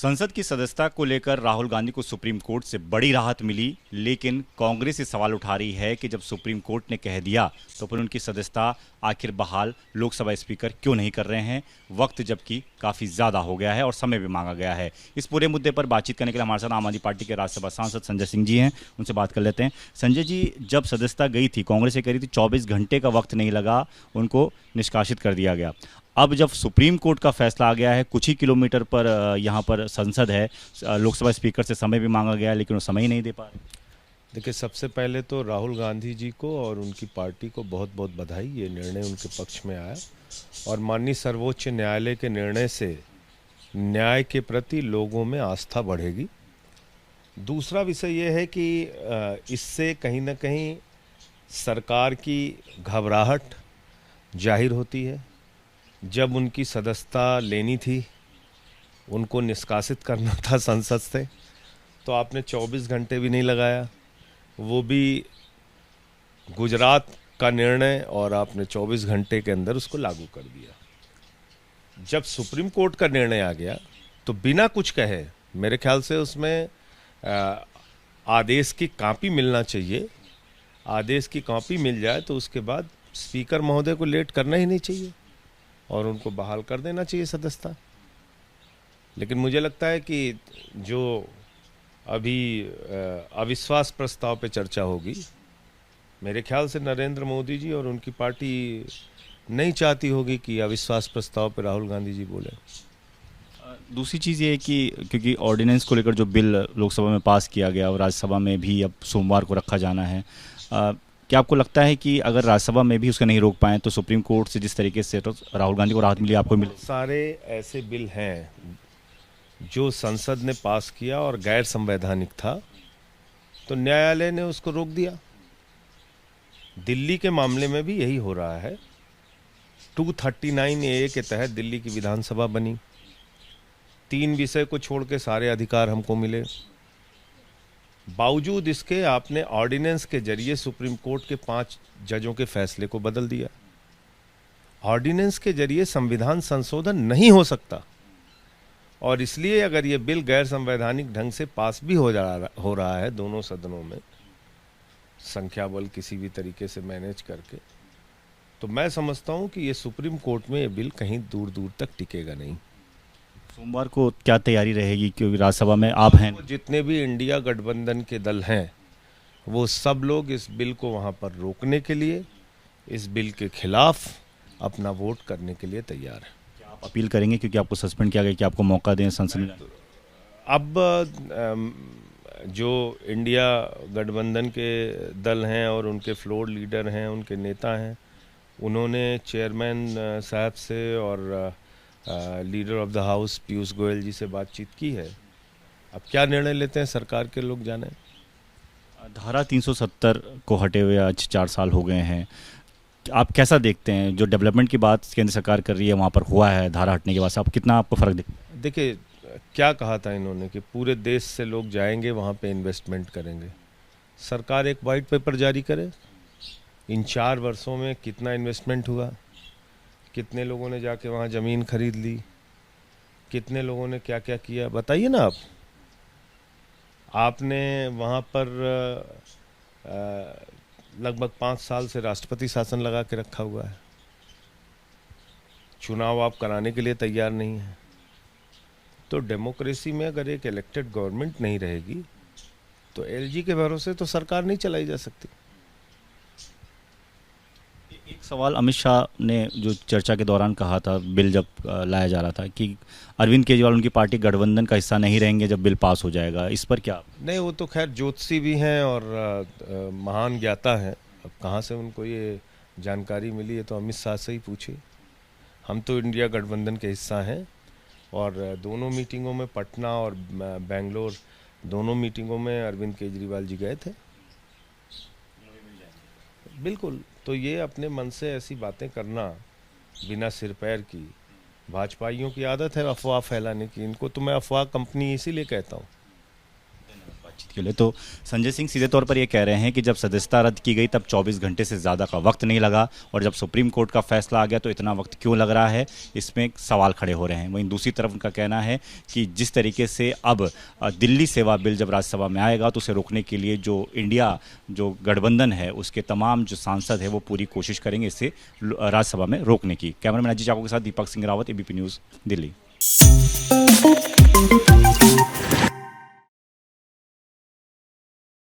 संसद की सदस्यता को लेकर राहुल गांधी को सुप्रीम कोर्ट से बड़ी राहत मिली, लेकिन कांग्रेस ये सवाल उठा रही है कि जब सुप्रीम कोर्ट ने कह दिया तो फिर उनकी सदस्यता आखिर बहाल लोकसभा स्पीकर क्यों नहीं कर रहे हैं, वक्त जबकि काफ़ी ज़्यादा हो गया है और समय भी मांगा गया है। इस पूरे मुद्दे पर बातचीत करने के लिए हमारे साथ आम आदमी पार्टी के राज्यसभा सांसद संजय सिंह जी हैं, उनसे बात कर लेते हैं। संजय जी, जब सदस्यता गई थी, कांग्रेस ये कह रही थी 24 घंटे का वक्त नहीं लगा, उनको निष्कासित कर दिया गया। अब जब सुप्रीम कोर्ट का फैसला आ गया है, कुछ ही किलोमीटर पर यहाँ पर संसद है, लोकसभा स्पीकर से समय भी मांगा गया है लेकिन वो समय ही नहीं दे पा रहे। देखिए, सबसे पहले तो राहुल गांधी जी को और उनकी पार्टी को बहुत बहुत बधाई। ये निर्णय उनके पक्ष में आया और माननीय सर्वोच्च न्यायालय के निर्णय से न्याय के प्रति लोगों में आस्था बढ़ेगी। दूसरा विषय ये है कि इससे कहीं ना कहीं सरकार की घबराहट जाहिर होती है। जब उनकी सदस्यता लेनी थी, उनको निष्कासित करना था संसद से, तो आपने 24 घंटे भी नहीं लगाया, वो भी गुजरात का निर्णय, और आपने 24 घंटे के अंदर उसको लागू कर दिया। जब सुप्रीम कोर्ट का निर्णय आ गया तो बिना कुछ कहे, मेरे ख्याल से उसमें आदेश की कॉपी मिलना चाहिए। आदेश की कॉपी मिल जाए तो उसके बाद स्पीकर महोदय को लेट करना ही नहीं चाहिए और उनको बहाल कर देना चाहिए सदस्यता। लेकिन मुझे लगता है कि जो अभी अविश्वास प्रस्ताव पे चर्चा होगी, मेरे ख्याल से नरेंद्र मोदी जी और उनकी पार्टी नहीं चाहती होगी कि अविश्वास प्रस्ताव पे राहुल गांधी जी बोले। दूसरी चीज़ ये है कि क्योंकि ऑर्डिनेंस को लेकर जो बिल लोकसभा में पास किया गया और राज्यसभा में भी अब सोमवार को रखा जाना है, क्या आपको लगता है कि अगर राज्यसभा में भी उसका नहीं रोक पाए तो सुप्रीम कोर्ट से जिस तरीके से तो राहुल गांधी को राहत मिली, आपको मिले? सारे ऐसे बिल हैं जो संसद ने पास किया और गैर संवैधानिक था, तो न्यायालय ने उसको रोक दिया। दिल्ली के मामले में भी यही हो रहा है। 239A के तहत दिल्ली की विधानसभा बनी। 3 विषय को छोड़ के सारे अधिकार हमको मिले। बावजूद इसके आपने ऑर्डिनेंस के जरिए सुप्रीम कोर्ट के 5 जजों के फैसले को बदल दिया। ऑर्डिनेंस के जरिए संविधान संशोधन नहीं हो सकता, और इसलिए अगर ये बिल गैर संवैधानिक ढंग से पास भी हो रहा है दोनों सदनों में, संख्या बल किसी भी तरीके से मैनेज करके, तो मैं समझता हूं कि ये सुप्रीम कोर्ट में ये बिल कहीं दूर दूर तक टिकेगा नहीं। सोमवार को क्या तैयारी रहेगी, क्योंकि राज्यसभा में आप हैं? जितने भी इंडिया गठबंधन के दल हैं, वो सब लोग इस बिल को वहां पर रोकने के लिए, इस बिल के खिलाफ अपना वोट करने के लिए तैयार हैं। क्या आप अपील करेंगे, क्योंकि आपको सस्पेंड किया गया, कि आपको मौका दें संसद में? अब जो इंडिया गठबंधन के दल हैं और उनके फ्लोर लीडर हैं, उनके नेता हैं, उन्होंने चेयरमैन साहब से और leader of the house Piyush Goyal ji से बातचीत की है। अब क्या निर्णय लेते हैं सरकार के लोग जाने। धारा 370 को हटे हुए आज 4 साल हो गए हैं। आप कैसा देखते हैं जो डेवलपमेंट की बात केंद्र सरकार कर रही है, वहाँ पर हुआ है धारा हटने के बाद से, आप कितना आपको फ़र्क दिखता है? देखिए, क्या कहा था इन्होंने कि पूरे देश से लोग जाएंगे, वहाँ पे इन्वेस्टमेंट करेंगे। सरकार एक वाइट पेपर जारी करे, इन 4 वर्षों में कितना इन्वेस्टमेंट हुआ, कितने लोगों ने जाके वहाँ ज़मीन खरीद ली, कितने लोगों ने क्या क्या किया, बताइए ना आप। आपने वहाँ पर लगभग 5 साल से राष्ट्रपति शासन लगा के रखा हुआ है। चुनाव आप कराने के लिए तैयार नहीं है। तो डेमोक्रेसी में अगर एक इलेक्टेड गवर्नमेंट नहीं रहेगी तो एलजी के भरोसे तो सरकार नहीं चलाई जा सकती। एक सवाल अमित शाह ने जो चर्चा के दौरान कहा था, बिल जब लाया जा रहा था, कि अरविंद केजरीवाल उनकी पार्टी गठबंधन का हिस्सा नहीं रहेंगे जब बिल पास हो जाएगा, इस पर क्या? नहीं, वो तो खैर ज्योतिषी भी हैं और महान ज्ञाता हैं। अब कहाँ से उनको ये जानकारी मिली है तो अमित शाह से ही पूछिए। हम तो इंडिया गठबंधन के हिस्सा हैं और दोनों मीटिंगों में, पटना और बेंगलोर दोनों मीटिंगों में अरविंद केजरीवाल जी गए थे। बिल्कुल। तो ये अपने मन से ऐसी बातें करना बिना सिर पैर की, भाजपाइयों की आदत है अफवाह फैलाने की। इनको तो मैं अफवाह कंपनी इसीलिए कहता हूँ। बातचीत के लिए। तो संजय सिंह सीधे तौर पर ये कह रहे हैं कि जब सदस्यता रद्द की गई तब 24 घंटे से ज़्यादा का वक्त नहीं लगा, और जब सुप्रीम कोर्ट का फैसला आ गया तो इतना वक्त क्यों लग रहा है, इसमें सवाल खड़े हो रहे हैं। वहीं दूसरी तरफ उनका कहना है कि जिस तरीके से अब दिल्ली सेवा बिल जब राज्यसभा में आएगा तो उसे रोकने के लिए जो इंडिया जो गठबंधन है उसके तमाम जो सांसद है वो पूरी कोशिश करेंगे इसे राज्यसभा में रोकने की। कैमरामैन अजीत चाको के साथ दीपक सिंह रावत, एबीपी न्यूज़, दिल्ली।